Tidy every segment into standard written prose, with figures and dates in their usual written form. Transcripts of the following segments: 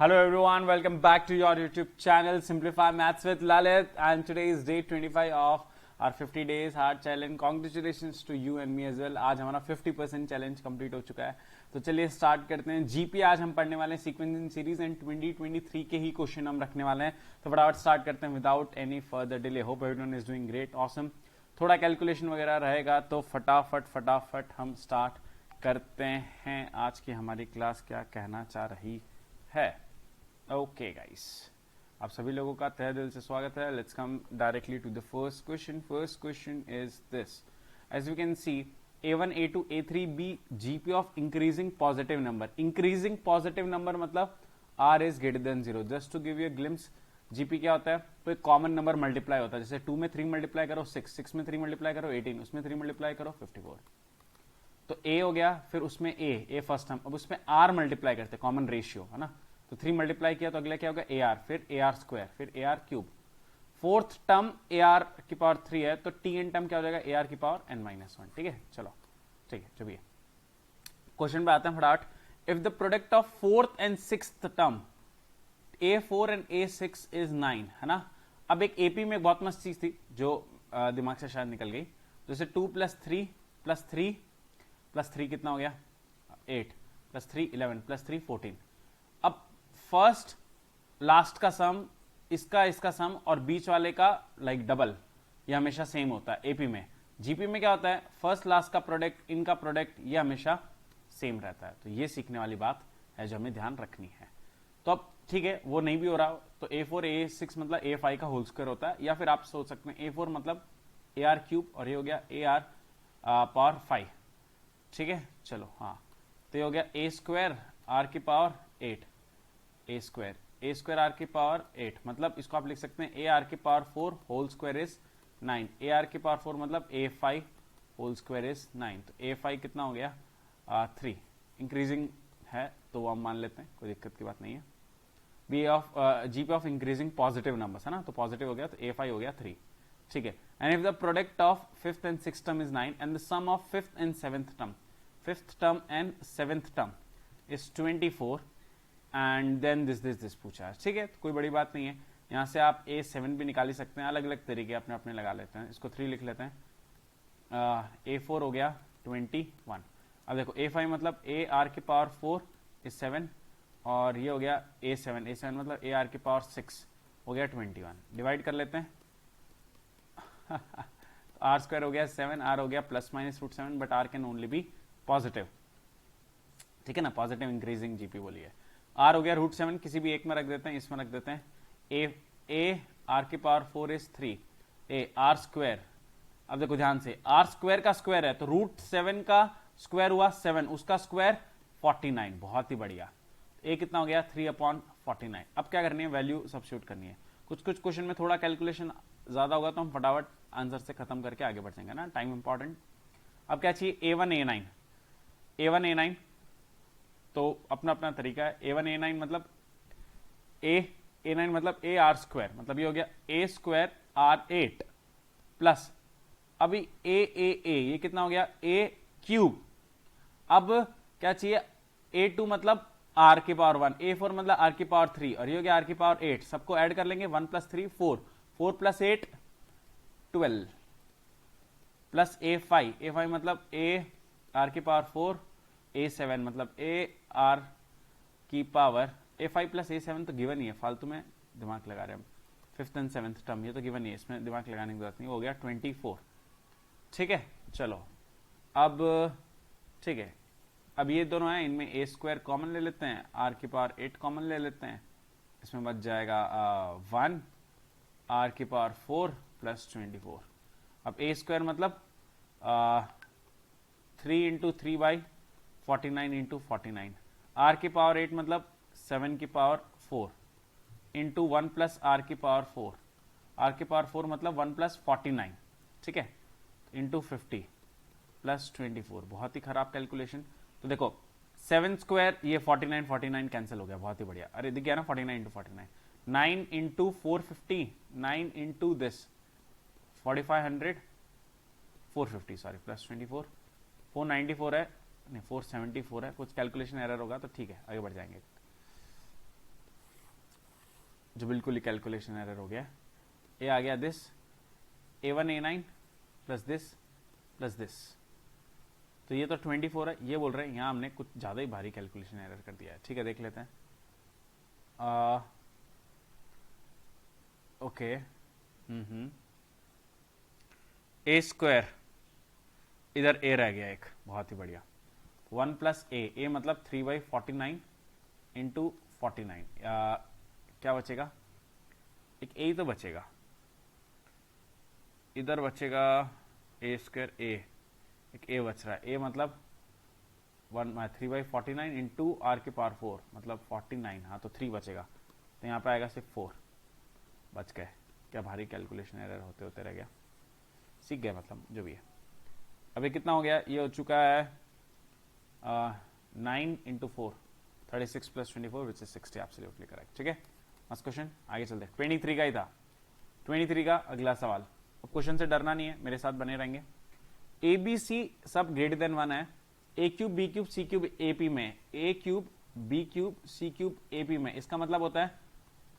Hello everyone, welcome back to your YouTube channel Simplify Maths with Lalit, and today is day 25 of our 50 days hard challenge. Congratulations to you and me as well. आज हमारा 50% challenge complete हो चुका है, तो चलिए start करते हैं. GP आज हम पढ़ने वाले हैं, सीक्वेंसिंग सीरीज एंड 2023 के ही क्वेश्चन हम रखने वाले हैं. तो फटाफट स्टार्ट करते हैं without any further delay. Hope everyone is doing great, awesome. थोड़ा कैलकुलेशन वगैरह रहेगा, तो फटाफट हम स्टार्ट करते हैं. आज की हमारी क्लास क्या कहना चाह रही है. ओके गाइस, आप सभी लोगों का तहे दिल से स्वागत है. Let's come directly to the first question. First question is this. As you can see, A1, A2, A3, B GP of increasing positive number. Increasing positive number मतलब R is greater than 0. Just to give you a glimpse, GP क्या होता है? तो एक common number multiply होता है. जैसे 2 में 3 मल्टीप्लाई करो 6, 6 में 3 मल्टीप्लाई करो 18, उसमें 3 मल्टीप्लाई करो 54. तो A हो गया, फिर उसमें A फर्स्ट टर्म. अब उसमें R मल्टीप्लाई करते हैं, कॉमन रेशियो है ना. तो 3 मल्टीप्लाई किया तो अगला क्या होगा? AR, फिर AR स्क्वायर, फिर AR cube. Fourth term AR की पावर 3 है, तो TN टर्म क्या हो जाएगा? AR की पावर n-1. ठीक है, चलो ठीक है, जो भी है. क्वेश्चन पे आते हैं फटाफट. If the product of fourth and sixth term A4 and A6 is 9, है ना. अब एक AP में बहुत मस्त चीज थी जो दिमाग से शायद निकल गई. जैसे 2 + 3 + 3 + 3 कितना हो गया? 8 + 3 11 + 3 14. अब फर्स्ट लास्ट का सम, इसका सम और बीच वाले का लाइक डबल, ये हमेशा सेम होता है. एपी में. जीपी में क्या होता है? फर्स्ट लास्ट का प्रोडक्ट, इनका प्रोडक्ट, ये हमेशा सेम रहता है. तो ये सीखने वाली बात है जो हमें ध्यान रखनी है. तो अब ठीक है, वो नहीं भी हो रहा तो A4 A6 मतलब A5 का होल स्क्वायर होता है, या फिर आप सोच सकते हैं A4 मतलब AR क्यूब, और ये हो गया AR पावर 5. ठीक है, चलो हाँ. तो ये हो गया A स्क्वायर R की पावर 8, A स्क्वायर R की पावर 8, मतलब इसको आप लिख सकते हैं AR की power 4 whole square is 9. AR की पावर 4 मतलब A5 होल स्क्वायर इज 9. तो A5 कितना हो गया? 3. इंक्रीजिंग है तो वो हम मान लेते हैं, कोई दिक्कत की बात नहीं है. GP of increasing positive numbers है ना, तो पॉजिटिव हो गया, तो A5 हो गया 3. ठीक है. And if the product of fifth and sixth term is 9 and the sum of fifth and seventh term and seventh term is 24 and then this पूछा है. ठीक है, तो कोई बड़ी बात नहीं है. यहां से आप A7 भी निकाल ही सकते हैं, अलग अलग तरीके अपने अपने लगा लेते हैं. इसको 3 लिख लेते हैं. A4 हो गया 21. अब देखो A5 मतलब AR की पावर 4 इज 7, और ये हो गया A7 मतलब AR की पावर 6 हो गया 21. डिवाइड कर लेते हैं. R स्क्वायर हो गया 7, R हो गया ±√7, but R can only be positive. ठीक है ना, पॉजिटिव इंक्रीजिंग जीपी बोलिए. R हो गया √7, किसी भी एक में रख देते हैं, इसमें रख देते हैं. A R की पावर 4 इज 3, R स्क्वायर. अब देखो ध्यान से, R स्क्वायर का स्क्वायर है तो √7 का स्क्वायर हुआ 7, उसका स्क्वायर 49. बहुत ही बढ़िया. A कितना हो गया? 3/49. अब क्या करनी है? वैल्यू सब्स्टिट्यूट करनी है. कुछ क्वेश्चन में थोड़ा कैलकुलेशन ज्यादा होगा तो हम फटाफट आंसर से खत्म करके आगे बढ़ जाएंगे ना, टाइम इंपॉर्टेंट. अब क्या चाहिए? A1 A9. तो अपना अपना तरीका है. A1 A9 मतलब A9 मतलब AR स्क्वायर, मतलब ये हो गया A स्क्वायर R8 प्लस अभी A ये कितना हो गया? A cube. अब क्या चाहिए? A2 मतलब R की पावर 1, A4 मतलब R की पावर 3, और ये हो गया R की पावर 8. सबको ऐड कर लेंगे. 1 + 3 4, 4 + 8 12 प्लस A5 मतलब AR की पावर 4, A7 मतलब AR की पावर A5 + A7 तो गिवन ही है, फालतू में दिमाग लगा रहे हैं हम. फिफ्थ एंड सेवेंथ टर्म ये तो गिवन ही है, इसमें दिमाग लगाने की जरूरत नहीं. हो गया 24. ठीक है, चलो अब ठीक है. अब ये दोनों हैं, इनमें A स्क्वायर कॉमन ले लेते हैं, R की पावर 8 कॉमन ले लेते हैं. इसमें बच जाएगा 1 R की पावर 4 + 24. अब A स्क्वायर मतलब 3 × 3/49 × 49. R की पावर 8 मतलब 7 की पावर 4 इंटू 1 + R की पावर 4. R की पावर 4 मतलब 1 + 49. ठीक है, इंटू 50 + 24. बहुत ही खराब कैलकुलेशन. तो देखो 7 स्क्वायर, ये 49 कैंसिल हो गया. बहुत ही बढ़िया. अरे दिख गया ना, 49 × 49. 9 × 450, 9 इंटू दिस 4500 450 सॉरी + 24 494 है, नहीं 474 है. कुछ कैलकुलेशन एरर होगा तो ठीक है, आगे बढ़ जाएंगे. जो बिल्कुल ही कैलकुलेशन एरर हो गया। ये आ गया this A1 A9 plus this, तो ये तो 24 है। ये बोल रहे हैं यहाँ हमने कुछ ज़्यादा ही भारी कैलकुलेशन एरर कर दिया है। ठीक है, देख लेते हैं। ओके, ए स्क्वायर, इधर ए रह गया एक, बहुत ही बढ़िया। 1 प्लस ए मतलब 3/49 इंटू 49, क्या बचेगा? एक ए तो बचेगा, इधर बचेगा ए स्क्वायर ए, एक ए बच रहा है। ए मतलब 3/49 इंटू आर के पावर 4 मतलब 49, हाँ तो 3 बचेगा, तो यहाँ पे आएगा सिर्फ 4 बच गए। क्या भारी कैलकुलेशन एरर होते होते रह गया, सीख गए मतलब, जो भी है। अभी कितना हो गया? ये हो चुका है 9 into 4, 36 plus 24 which is 60, absolutely correct. ठीक है, नेक्स्ट क्वेश्चन आगे चलते हैं। 23 का ही था, 23 का अगला सवाल। अब क्वेश्चन से डरना नहीं है, मेरे साथ बने रहेंगे। ए बी सी सब ग्रेटर देन 1 है। A cube b cube c cube A P में, a cube b cube c cube A P में, इसका मतलब होता है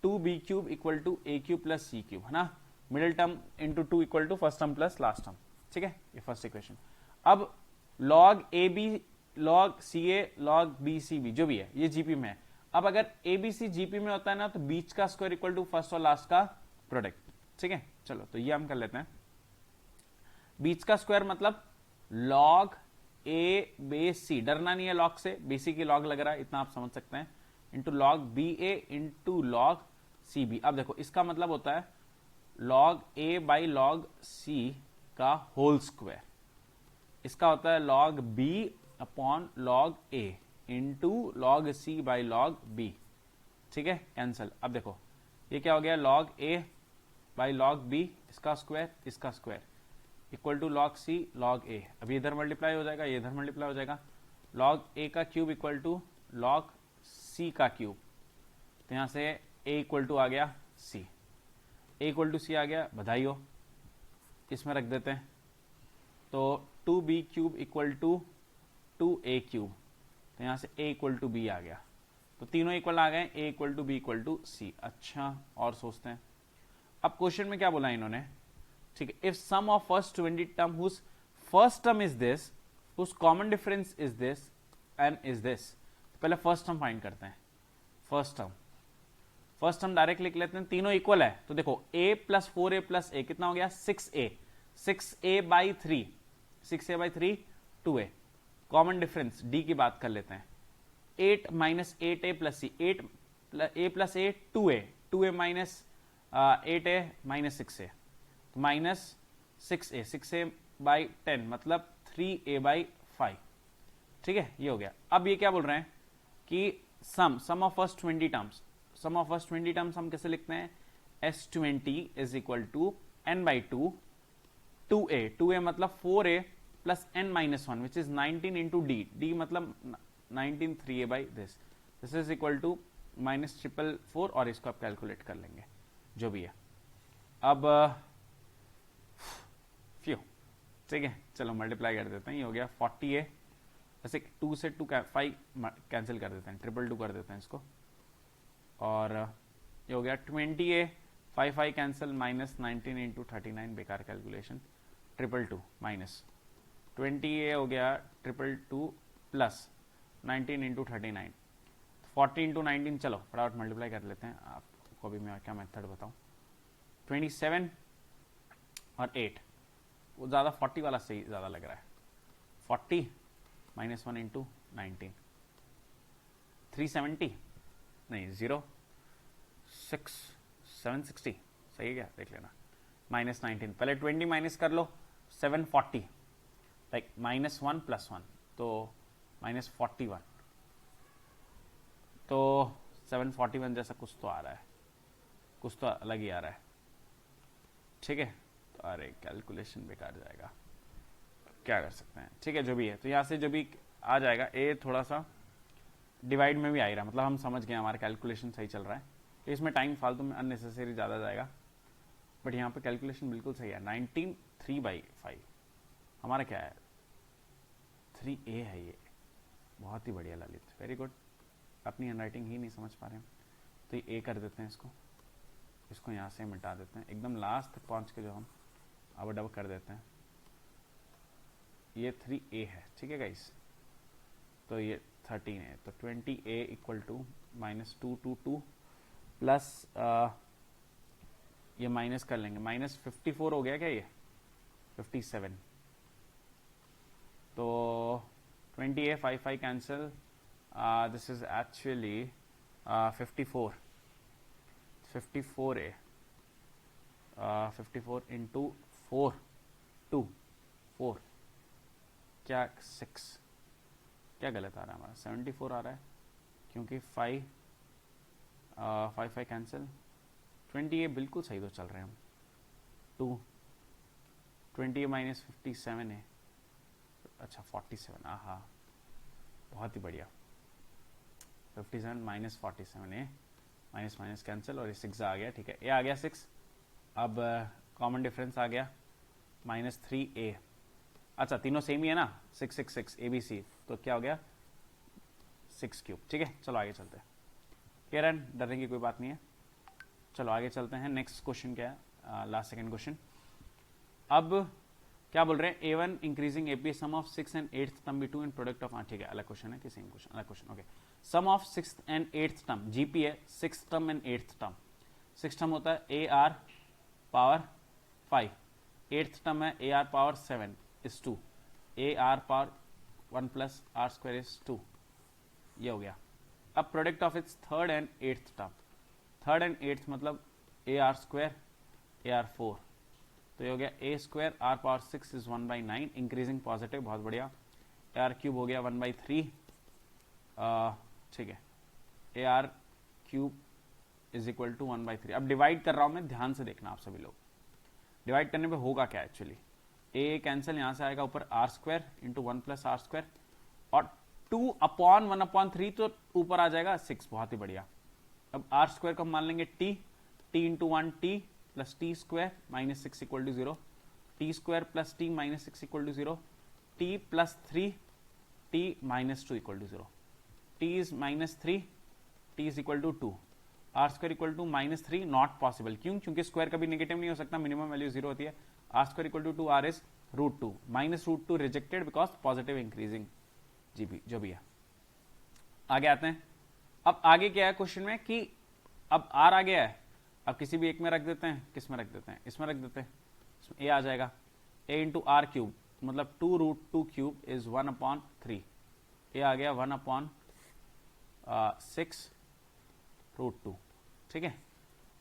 2b cube equal to a cube plus c cube, है ना। Middle term into 2 equal to first term plus last term. ठीक है, ये फर्स्ट इक्वेशन। अब log a b log c a log b c b जो भी है ये जीपी में है। अब अगर ए बी सी जीपी में होता है ना, तो बीच का स्क्वायर इक्वल टू फर्स्ट और लास्ट का प्रोडक्ट। ठीक है, चलो तो ये हम कर लेते हैं। बीच का स्क्वायर मतलब लॉग ए बी सी, डरना नहीं है लॉग से, बीसी की लॉग लग रहा है इतना आप समझ सकते हैं, into log b a into log c b. अब देखो इसका मतलब होता है log a by log c का होल स्क्वायर, इसका होता है log b upon log a into log c by log b. ठीक है, कैंसल। अब देखो ये क्या हो गया, log a by log b, इसका square equal to log c log a. अभी इधर मल्टीप्लाई हो जाएगा, ये इधर मल्टीप्लाई हो जाएगा। लॉग ए का cube equal to log c का क्यूब, तो यहां से ए इक्वल टू आ गया सी, ए इक्वल टू सी आ गया, बधाई हो। इसमें रख देते हैं, तो 2b cube equal to 2a cube, तो यहां से a इक्वल टू बी आ गया, तो तीनों इक्वल आ गए, a equal to B equal to C. अच्छा, और सोचते हैं। अब क्वेश्चन में क्या बोला इन्होंने, ठीक है, if sum of first 20 term whose first term is this, whose common difference is this and is this. पहले फर्स्ट टर्म फाइंड करते हैं। फर्स्ट टर्म डायरेक्ट लिख लेते हैं, तीनों इक्वल है, तो देखो a plus 4a plus a कितना हो गया 6a, 6a by 3, 6a by 3 2a। Common difference d की बात कर लेते हैं, 8 minus 8a plus c, 8 a plus a 2a, 2a minus 8a minus 6a, तो माइनस 6a, 6a बाई 10 मतलब 3a बाई 5। ठीक है, ये हो गया। अब ये क्या बोल रहे हैं कि sum of first 20 terms, sum of first 20 terms हम कैसे लिखते हैं, S20 is equal to n by 2 2a मतलब 4a plus n minus 1 which is 19 into d मतलब 19 3a by this is equal to minus 444, और इसको आप कैलकुलेट कर लेंगे जो भी है। अब फ्यू, ठीक है, चलो मल्टीप्लाई कर देते हैं, ये हो गया 40a, ऐसे 2 से 2 5 कैंसिल कर देते हैं, 222 कर देते हैं इसको, और ये हो गया 20a, 5 कैंसिल, माइनस 19 इंटू 39, बेकार कैलकुलेशन, 222 माइनस 20a हो गया 222 प्लस 19 इंटू 39, 40 इंटू 19, चलो फटाफट मल्टीप्लाई कर लेते हैं, आपको भी मैं क्या मेथड बताऊं। 27 और 8, वो ज़्यादा 40 वाला सही ज़्यादा लग रहा है, 40 माइनस 1 इंटू 19, 370 नहीं 0 6 760 सही है क्या, देख लेना, माइनस 19, पहले 20 माइनस कर लो, 740 लाइक माइनस 1 प्लस 1 तो माइनस 41, तो 741 जैसा कुछ तो आ रहा है, कुछ तो अलग ही आ रहा है। ठीक है, तो अरे कैलकुलेशन बेकार जाएगा, क्या कर सकते हैं। ठीक है, जो भी है, तो यहाँ से जो भी आ जाएगा, ए थोड़ा सा डिवाइड में भी आ रहा है, मतलब हम समझ गए हमारा कैलकुलेशन सही चल रहा है, तो इसमें टाइम फालतू में अननेसेसरी ज़्यादा जाएगा, बट यहाँ पे कैलकुलेशन बिल्कुल सही है। 19 3/5 हमारा क्या है, 3a है, ये बहुत ही बढ़िया ललित, वेरी गुड। अपनी हैंडराइटिंग ही नहीं समझ पा रहे हैं, तो ये a कर देते हैं इसको, इसको यहाँ से मिटा देते हैं, एकदम लास्ट तक पहुँच के जो हम अब डब कर देते हैं, ये 3a है, ठीक है गाइस, तो ये 13 है, तो 20a इक्वल टू -222 प्लस ये माइनस कर लेंगे, -54 हो गया क्या, ये 57, तो 20a 5 cancel, this is actually 54a 54 into 4 2 4 क्या 6, क्या गलत आ रहा है हमारा, 74 आ रहा है क्योंकि 5 कैंसिल, 20 बिल्कुल सही तो चल रहे हैं हम, 2 20 माइनस 57 है, अच्छा 47, हाँ बहुत ही बढ़िया, 57 माइनस 47 है, माइनस माइनस कैंसिल और ये 6 आ गया, ठीक है, ए आ गया 6, अब कॉमन डिफरेंस आ गया -3a, अच्छा तीनों सेम ही है ना, 6 6 6 ABC, तो क्या हो गया 6 क्यूब, ठीक है, चलो आगे चलते हैं, केरन डरने की कोई बात नहीं है, चलो आगे चलते हैं, नेक्स्ट क्वेश्चन क्या है, लास्ट सेकंड क्वेश्चन, अब क्या बोल रहे हैं, A1 increasing AP sum of 6th and 8th term be 2 in product of, ठीक है अलग क्वेश्चन है कि सेम क्वेश्चन, अलग question, okay, sum of 6th and 8th term, GP है 6th term and 8th term, 6th term होता है AR power 5, 8th term है AR power 7 is 2, AR power 1 plus R square is 2, ये हो गया, अब product of its 3rd and 8th term, 3rd and 8th मतलब AR square AR 4, तो ये हो गया a square R power 6 is 1/9, increasing positive, बहुत बढ़िया, AR क्यूब हो गया 1/3, ठीक है, AR cube is equal to 1/3, अब डिवाइड कर रहा हूं मैं, ध्यान से देखना आप सभी लोग, डिवाइड करने पे होगा क्या एक्चुअली, a कैंसिल, यहां से आएगा ऊपर R square into 1 plus R square, और 2/1/3 तो ऊपर आ जाएगा 6, बहुत ही बढ़िया, अब R स्क्वायर को हम मान लेंगे t into 1 t plus T square minus 6 equal to 0, T square plus T minus 6 equal to 0, T plus 3 T minus 2 equal to 0, T is -3, T is equal to 2, R square equal to -3, not possible, क्यों, क्योंकि square कभी negative नहीं हो सकता, minimum value 0 होती है, R square equal to 2, R is √2, -√2 rejected because positive increasing GB, जो भी है, आगे आते हैं, अब आगे क्या है क्वेश्चन में कि अब आर आ गया है, अब किसी भी एक में रख देते हैं, किस में रख देते हैं, इसमें रख देते हैं, इसमें ए आ जाएगा, ए इंटू आर क्यूब मतलब 2√2 क्यूब इज 1/3, ए आ गया 1/6√2, ठीक है,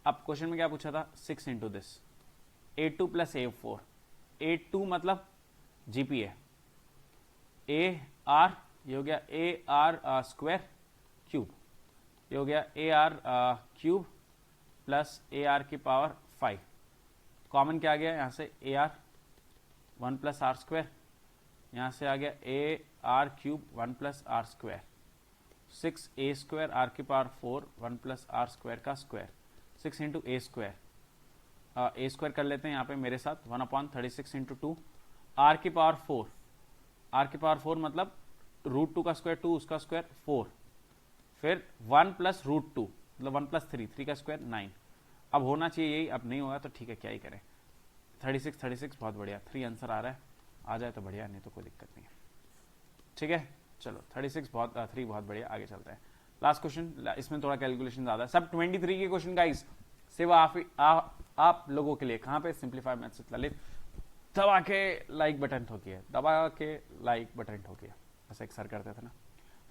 अब क्वेश्चन में क्या पूछा था, 6 into this, A2 plus A4, A2 मतलब जीपी है, ए आर, ये हो गया ए आर स्क्वायर क्यूब, ये हो गया A R cube plus A R की पावर 5, कॉमन क्या आ गया यहाँ से, A R 1 plus R square, यहाँ से आ गया A R cube 1 plus R square, 6a square R की पावर 4 1 प्लस आर स्क्वायर का square, 6 into A square, A square कर लेते हैं यहाँ पे मेरे साथ, 1/36 इंटू 2, आर की पावर 4, आर की पावर 4 मतलब √2 का स्क्वायर 2, उसका स्क्वायर 4, फिर 1 प्लस √2 मतलब 1 प्लस 3 का स्क्वायर 9, अब होना चाहिए यही, अब नहीं होगा तो ठीक है, क्या ही करें, 36 बहुत बढ़िया, 3 आंसर आ रहा है, आ जाए तो बढ़िया, नहीं तो कोई दिक्कत नहीं है, ठीक है, चलो 3 बहुत बढ़िया, आगे चलते हैं, लास्ट क्वेश्चन, इसमें थोड़ा कैलकुलेशन ज्यादा है, सब 23 के क्वेश्चन गाइस सिर्फ आप लोगों के लिए, कहां पे, सिंप्लीफाई मैथ्स विद ललित, दबा के लाइक बटन ठोकिए, दबा के लाइक बटन ठोकिए, ऐसा एक सर करते थे ना,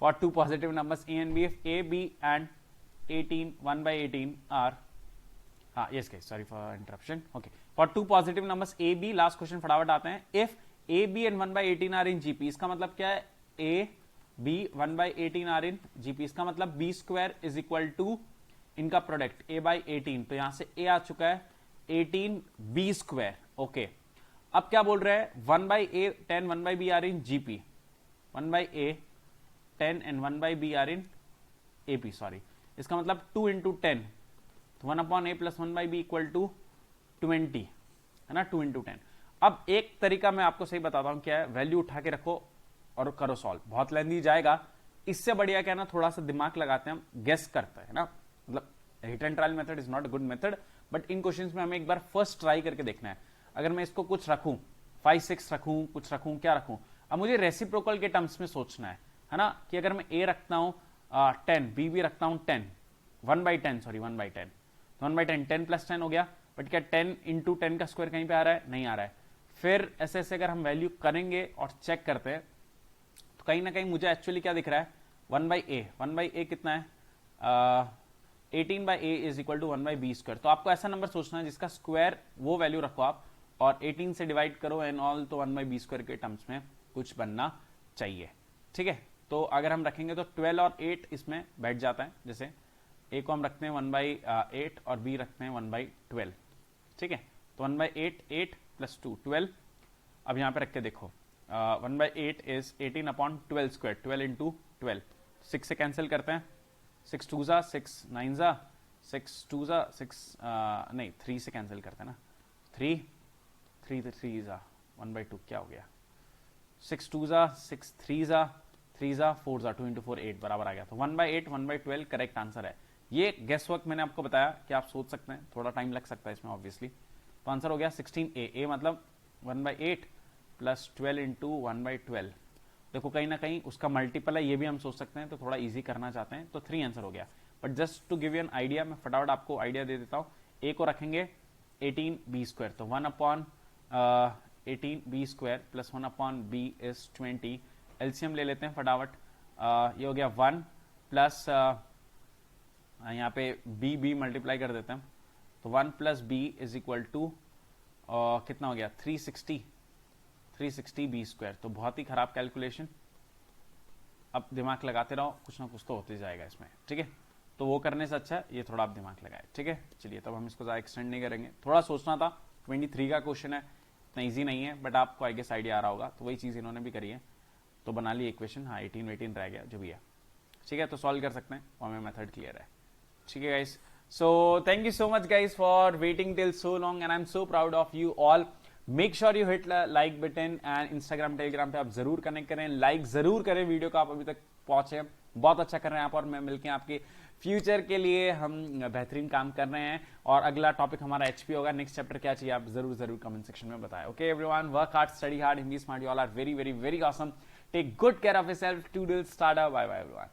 for 2 positive numbers A and B, if A B and 18 1/18 are, yes guys, sorry for interruption, okay, for 2 positive numbers a b, last question फटाफट आते हैं, if a b and 1/18 are in gp, इसका मतलब क्या है, a b 1/18 are in gp, इसका मतलब b square is equal to इनका प्रोडक्ट a by 18, तो यहां से a आ चुका है 18b स्क्वायर, ओके, अब क्या बोल रहे हैं, 1/a 10 1/b are in gp, 1/a 10 and 1/b are in ap, sorry, इसका मतलब 2 into 10, 1/a plus 1/b equal to 20, है ना, 2 इंटू 10, अब एक तरीका मैं आपको सही बताता हूं क्या है, वैल्यू उठा के रखो और करो सॉल्व, बहुत लेंदी जाएगा, इससे बढ़िया क्या है ना, थोड़ा सा दिमाग लगाते हैं हम, गेस करते हैं ना, मतलब writ and trial method is not a good method, but in questions में हमें एक बार फर्स्ट ट्राई करके देखना है। अगर मैं इसको कुछ रखूं 5 6 रखूं, कुछ रखूं, क्या रखूं, अब मुझे रेसिप्रोकल के टर्म्स में सोचना है ना, कि अगर मैं a रखता हूं 10, b भी रखता हूं 10, 1/10 सॉरी 1/10, तो 1/10 10 + 10 हो गया, बट क्या 10 × 10 का स्क्वायर कहीं पे आ रहा है, नहीं आ रहा है। फिर ऐसे ऐसे अगर हम वैल्यू करेंगे और चेक करते हैं तो कहीं ना कहीं मुझे एक्चुअली क्या दिख रहा है, 1/a, 1/a कितना है, 18/a is equal to 1/b²। तो आपको ऐसा नंबर सोचना है जिसका स्क्वायर वो वैल्यू रखो आप और 18 से डिवाइड करो एंड ऑल, तो 1/b² के टर्म्स में कुछ बनना चाहिए। ठीक है, तो अगर हम रखेंगे तो 12 और 8 इसमें बैठ जाता है। जैसे a को हम रखते हैं 1/8 और b रखते हैं 1/12। ठीक है, तो 1/8 8 + 2 12। अब यहां पे रख के देखो 1/8 इज 18/12², 12 × 12, 6 से कैंसिल करते हैं, 6 2 ज़ा 6 9 ज़ा 6 2 ज़ा 6 नहीं 3 से कैंसिल करते हैं ना, 3 3 ज़ा 1/2 क्या हो गया, 6 2 ज़ा 6 3 ज़ा 3 ज़ा 4 ज़ा 2 × 4 8 बराबर आ गया। तो 1/8 1/12 करेक्ट आंसर है। ये गेस वर्क मैंने आपको बताया कि आप सोच सकते हैं, थोड़ा टाइम लग सकता है इसमें ऑब्वियसली। तो आंसर हो गया 16a, मतलब 1/8 + 12 × 1/12। देखो कहीं ना कहीं उसका मल्टीपल है, ये भी हम सोच सकते हैं, तो थोड़ा इजी करना चाहते हैं तो 3 आंसर हो गया। But just to give you an idea, मैं फटाफट आपको आइडिया दे देता हूँ। a को रखेंगे 18b², तो 1/18b² + 1/b इज 20। एलसीएम ले लेते हैं फटाफट, ये हो गया 1 प्लस यहाँ पे b मल्टीप्लाई कर देते हैं, तो 1 + b इज इक्वल टू कितना हो गया 360b²। तो बहुत ही खराब कैलकुलेशन, अब दिमाग लगाते रहो, कुछ ना कुछ तो होते जाएगा इसमें। ठीक है, तो वो करने से अच्छा ये थोड़ा आप दिमाग लगाए। ठीक है, चलिए तब हम इसको ज़्यादा एक्सटेंड नहीं करेंगे, थोड़ा सोचना था। 23 का क्वेश्चन है, इतना ईजी नहीं है, बट आपको आई गेस आइडिया आ रहा होगा। तो वही चीज़ इन्होंने भी करी है, तो बना ली इक्वेशन। हाँ 18 रह गया जो भी है। ठीक है, तो सॉल्व कर सकते हैं और हमें मेथड क्लियर है। ठीक है guys, so thank you so much guys for waiting till so long and I am so proud of you all. Make sure you hit like button and Instagram Telegram पे आप जरूर connect करें, like जरूर करें video को, आप अभी तक पहुंचे, बहुत अच्छा कर रहे हैं आप और मैं मिलके आपके फ्यूचर के लिए हम बेहतरीन काम कर रहे हैं। और अगला टॉपिक हमारा एचपी होगा, नेक्स्ट चैप्टर क्या चाहिए आप जरूर कमेंट सेक्शन में बताएं। Okay everyone, work hard, study hard, Hindi smart, you all are very very very awesome, take good care of yourself, toodles, tata, bye bye everyone.